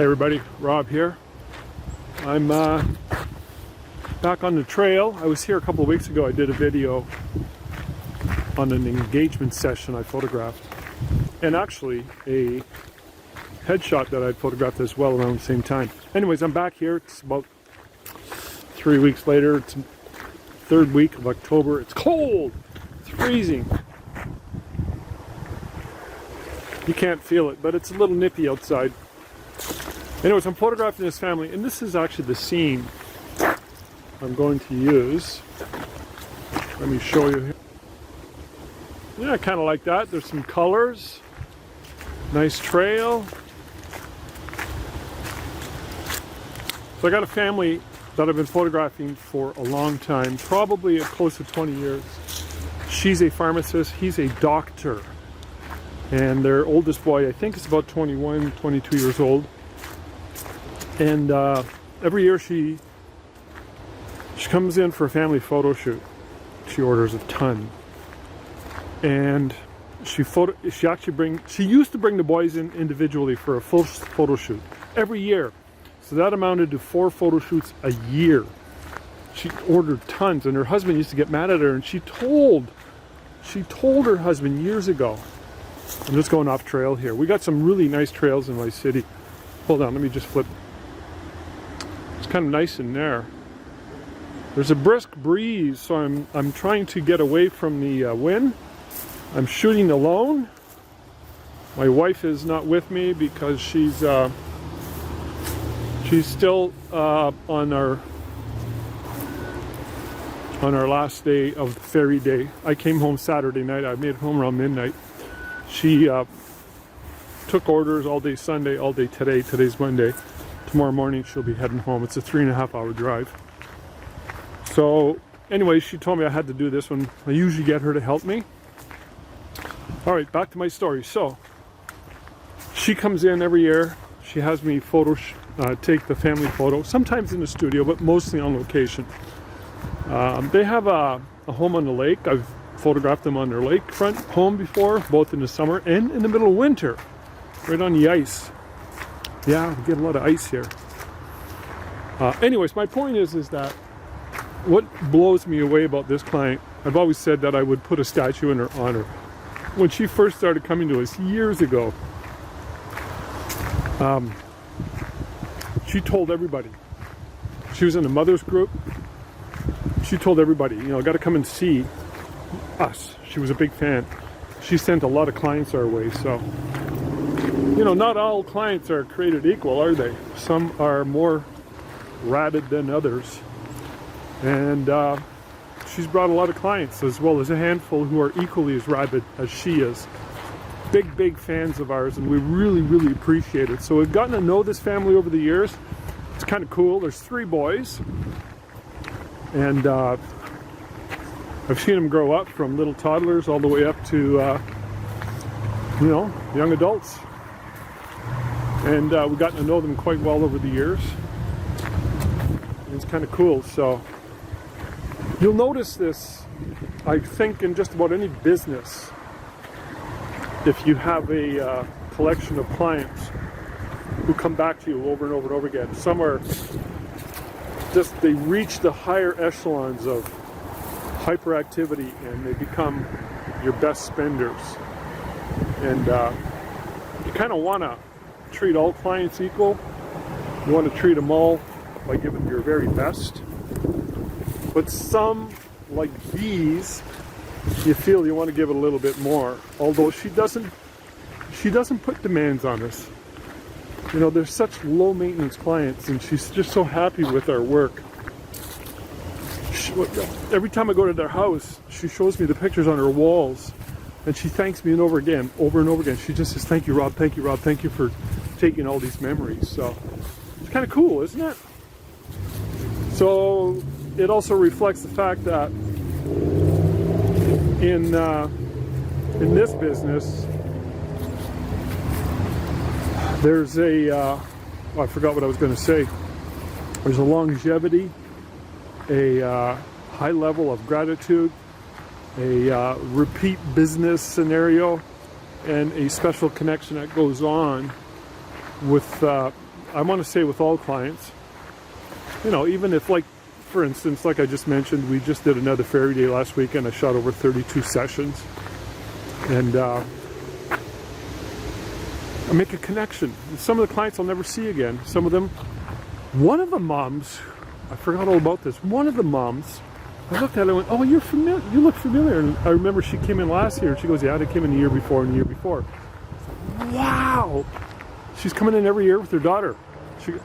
Hey everybody, Rob here. I'm back on the trail. I was here a couple of weeks ago. I did a video on an engagement session I photographed, and actually a headshot that I photographed as well around the same time. Anyways, I'm back here. It's about 3 weeks later. It's third week of October. It's cold. It's freezing. You can't feel it, but it's a little nippy outside. Anyways, I'm photographing this family, and this is actually the scene I'm going to use. Let me show you here. Yeah, kind of like that. There's some colors. Nice trail. So I got a family that I've been photographing for a long time, probably close to 20 years. She's a pharmacist, he's a doctor. And their oldest boy, I think, is about 21, 22 years old. And every year she comes in for a family photo shoot. She orders a ton. And she used to bring the boys in individually for a full photo shoot every year. So that amounted to 4 photo shoots a year. She ordered tons, and her husband used to get mad at her, and she told her husband years ago. I'm just going off trail here. We got some really nice trails in my city. Hold on, let me just flip. It's kind of nice in there. There's a brisk breeze, so I'm trying to get away from the wind. I'm shooting alone. My wife is not with me because she's still on our last day of the ferry day. I came home Saturday night. I made it home around midnight. She took orders all day Sunday, all day today. Today's Monday. Tomorrow morning she'll be heading home. It's a 3.5 hour drive. So anyway, she told me I had to do this one. I usually get her to help me. All right, back to my story. So she comes in every year. She has me take the family photo, sometimes in the studio, but mostly on location. They have a home on the lake. I've photographed them on their lakefront home before, both in the summer and in the middle of winter, right on the ice. Yeah, we get a lot of ice here. Anyways, my point is that what blows me away about this client, I've always said that I would put a statue in her honor. When she first started coming to us years ago, she told everybody. She was in a mother's group. She told everybody, got to come and see us. She was a big fan. She sent a lot of clients our way, so not all clients are created equal, are they? Some are more rabid than others, and she's brought a lot of clients, as well as a handful who are equally as rabid as she is. Big fans of ours, and we really appreciate it. So we've gotten to know this family over the years. It's kind of cool. There's 3 boys, and I've seen them grow up from little toddlers all the way up to young adults, and we've gotten to know them quite well over the years. It's kind of cool. So you'll notice this, I think, in just about any business. If you have a collection of clients who come back to you over and over and over again, some are just, they reach the higher echelons of hyperactivity and they become your best spenders. And you kind of want to treat all clients equal. You want to treat them all by giving your very best. But some, like these, you feel you want to give it a little bit more, although she doesn't put demands on us. They're such low maintenance clients, and she's just so happy with our work. Every time I go to their house, she shows me the pictures on her walls, and she thanks me over and over again. She just says, "Thank you, Rob, thank you, Rob, thank you for taking all these memories." So it's kind of cool, isn't it? So it also reflects the fact that in this business, there's I forgot what I was going to say. There's a longevity, a high level of gratitude, a repeat business scenario, and a special connection that goes on with I want to say with all clients, you know, even if, like, for instance, like I just mentioned, we just did another fairy day last weekend. I shot over 32 sessions. And I make a connection. Some of the clients I'll never see again. Some of them, one of the moms, I forgot all about this. One of the moms, I looked at her and went, "Oh, you're familiar. You look familiar." And I remember she came in last year. And she goes, "Yeah, they came in the year before and the year before." Like, wow. She's coming in every year with her daughter.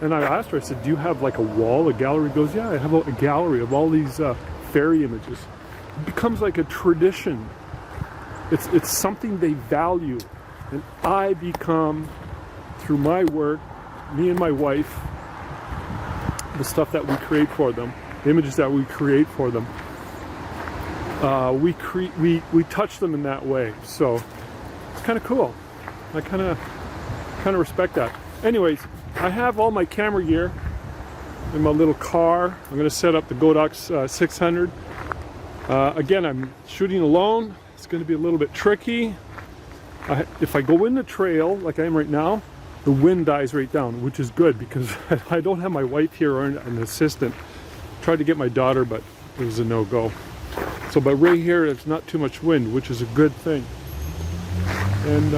And I asked her, I said, "Do you have like a wall, a gallery?" She goes, "Yeah, I have a gallery of all these fairy images." It becomes like a tradition. It's something they value. And I become, through my work, me and my wife, the stuff that we create for them, the images that we create for them, we touch them in that way. So it's kind of cool. I kind of respect that. Anyways, I have all my camera gear in my little car. I'm going to set up the Godox 600. Again, I'm shooting alone. It's going to be a little bit tricky. If I go in the trail like I am right now, the wind dies right down, which is good because I don't have my wife here or an assistant. Tried to get my daughter, but it was a no-go. So, but right here, it's not too much wind, which is a good thing. And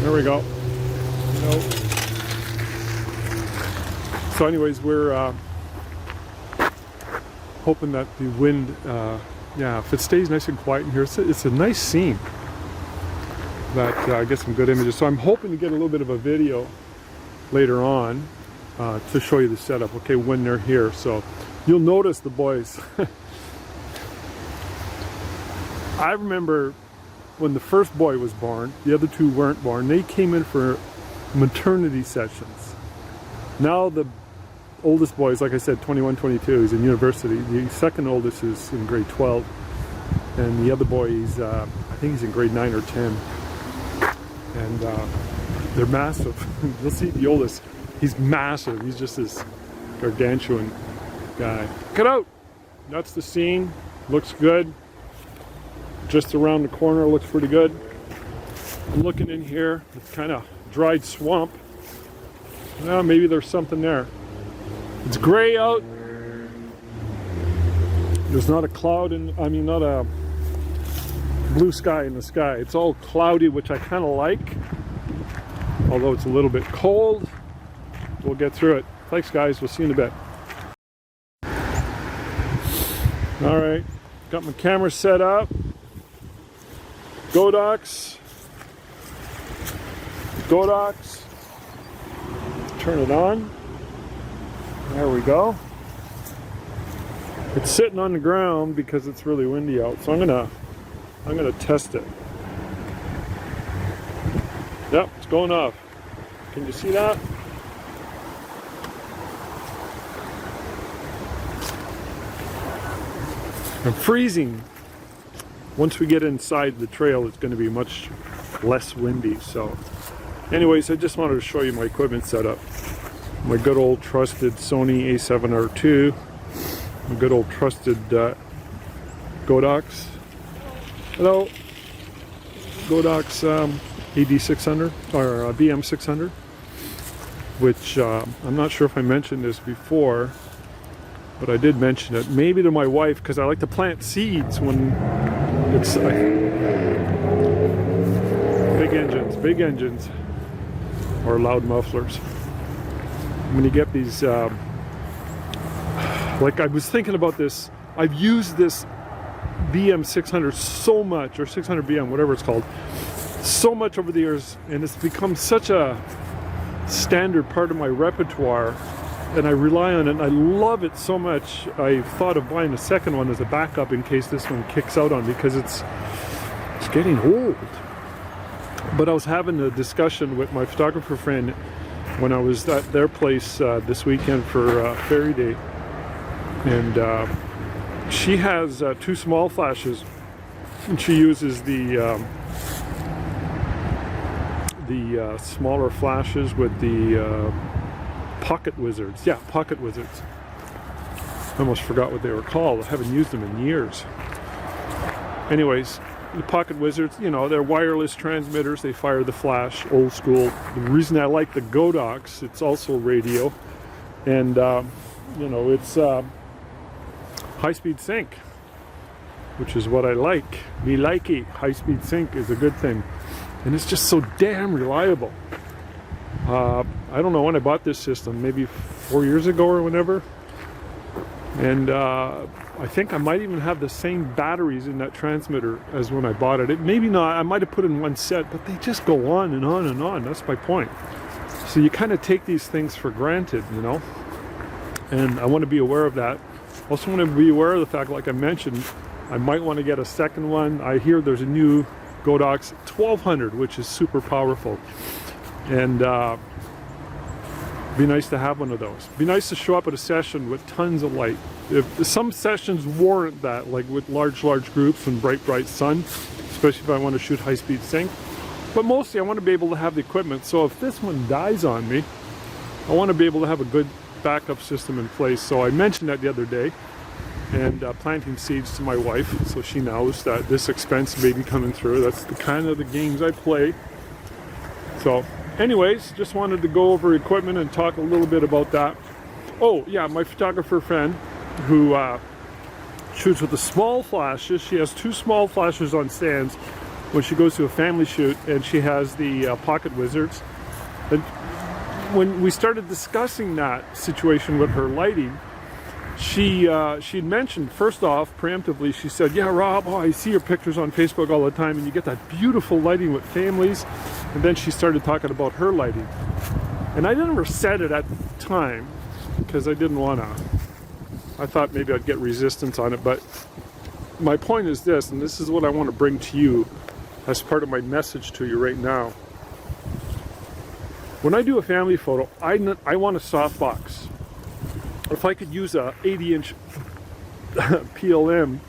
there we go. Nope. So anyways, we're hoping that the wind, yeah, if it stays nice and quiet in here, it's a nice scene that I get some good images. So I'm hoping to get a little bit of a video later on to show you the setup, okay, when they're here. So you'll notice the boys. I remember when the first boy was born, the other two weren't born. They came in for maternity sessions. Now the oldest boy is, like I said, 21, 22. He's in university. The second oldest is in grade 12. And the other boy, I think he's in grade 9 or 10. And they're massive. You'll see the oldest. He's massive. He's just this gargantuan guy. Get out! That's the scene. Looks good. Just around the corner, looks pretty good. I'm looking in here. It's kind of dried swamp. Well, maybe there's something there. It's gray out. There's not a cloud not a blue sky in the sky. It's all cloudy, which I kind of like. Although it's a little bit cold. We'll get through it. Thanks, guys. We'll see you in a bit. All right. Got my camera set up. Godox. Turn it on. There we go. It's sitting on the ground because it's really windy out, so I'm gonna test it. Yep, it's going off. Can you see that? I'm freezing. Once we get inside the trail, it's going to be much less windy. So anyways, I just wanted to show you my equipment setup. My good old trusted Sony A7R II. My good old trusted Godox. Hello. Godox AD600 or BM600. Which I'm not sure if I mentioned this before, but I did mention it. Maybe to my wife, because I like to plant seeds when it's big engines, or loud mufflers. When you get these, like I was thinking about this, I've used this BM600 so much, or 600 BM, whatever it's called, so much over the years, and it's become such a standard part of my repertoire, and I rely on it, and I love it so much. I thought of buying a second one as a backup in case this one kicks out on me, because it's getting old. But I was having a discussion with my photographer friend when I was at their place this weekend for Fairy Day, and she has two small flashes, and she uses the smaller flashes with the pocket wizards. Yeah, pocket wizards. I almost forgot what they were called. I haven't used them in years. Anyways, the Pocket Wizards, you know, they're wireless transmitters. They fire the flash, old school. The reason I like the Godox, it's also radio. And, you know, it's high-speed sync, which is what I like. Me like it. High-speed sync is a good thing. And it's just so damn reliable. I don't know when I bought this system, maybe 4 years ago or whenever. And I think I might even have the same batteries in that transmitter as when I bought it. Maybe not, I might have put in one set, but they just go on and on and on. That's my point. So you kind of take these things for granted, you know? And I want to be aware of that. Also want to be aware of the fact, like I mentioned, I might want to get a second one. I hear there's a new Godox 1200, which is super powerful. And be nice to have one of those. Be nice to show up at a session with tons of light. If some sessions warrant that, like with large groups and bright sun, especially if I want to shoot high-speed sync. But mostly I want to be able to have the equipment. So if this one dies on me, I want to be able to have a good backup system in place. So I mentioned that the other day, and planting seeds to my wife, so she knows that this expense may be coming through. That's the kind of the games I play. So anyways, just wanted to go over equipment and talk a little bit about that. Oh yeah, my photographer friend who shoots with the small flashes. She has 2 small flashes on stands when she goes to a family shoot, and she has the Pocket Wizards. And when we started discussing that situation with her lighting, she'd mentioned, first off, preemptively, she said, yeah, Rob, oh, I see your pictures on Facebook all the time, and you get that beautiful lighting with families. And then she started talking about her lighting. And I never said it at the time, because I didn't want to. I thought maybe I'd get resistance on it, but my point is this, and this is what I want to bring to you as part of my message to you right now. When I do a family photo, I want a softbox. If I could use a 80-inch PLM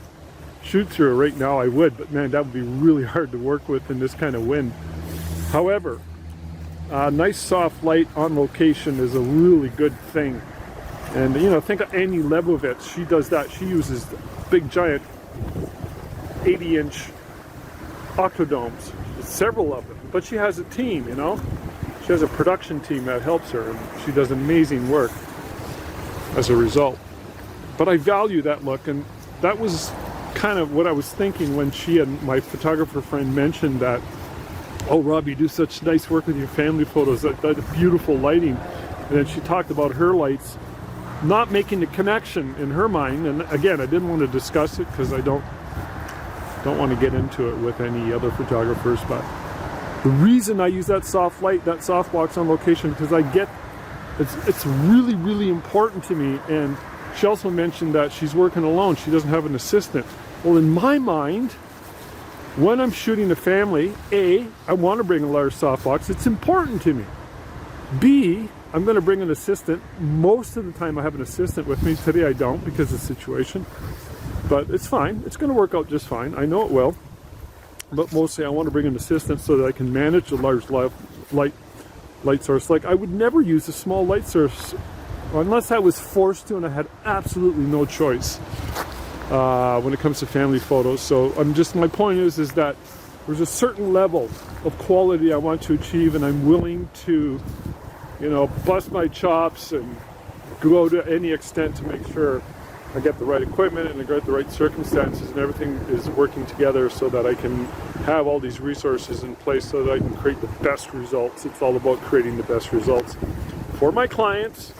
shoot through right now, I would, but man, that would be really hard to work with in this kind of wind. However, nice soft light on location is a really good thing. And you know, think of Annie Leibovitz. She does that. She uses big giant 80-inch octodomes, several of them. But she has a team, you know. She has a production team that helps her, and she does amazing work as a result. But I value that look, and that was kind of what I was thinking when she and my photographer friend mentioned that, oh, Rob, you do such nice work with your family photos, that beautiful lighting. And then she talked about her lights not making the connection in her mind. And again, I didn't want to discuss it because I don't want to get into it with any other photographers. But the reason I use that soft light, that softbox on location, because I get it's really important to me. And she also mentioned that she's working alone. She doesn't have an assistant. Well, in my mind, when I'm shooting a family, A, I want to bring a large softbox. It's important to me. B, I'm going to bring an assistant. Most of the time I have an assistant with me. Today I don't because of the situation. But it's fine. It's going to work out just fine. I know it will. But mostly I want to bring an assistant so that I can manage the large light source. Like, I would never use a small light source unless I was forced to and I had absolutely no choice when it comes to family photos. So my point is that there's a certain level of quality I want to achieve, and I'm willing to, you know, bust my chops and go to any extent to make sure I get the right equipment and I get the right circumstances and everything is working together so that I can have all these resources in place so that I can create the best results. It's all about creating the best results for my clients,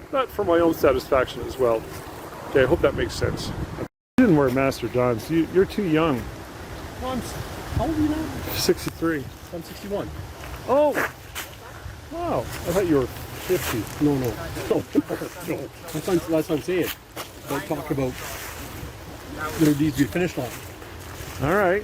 but for my own satisfaction as well. Okay, I hope that makes sense. You didn't wear Master John's. You're too young. Well, how old are you now? 63. I'm 61. Oh! Wow. I thought you were 50. No. No. That's what I'm saying. Don't talk about there needs to be a finish line. All right.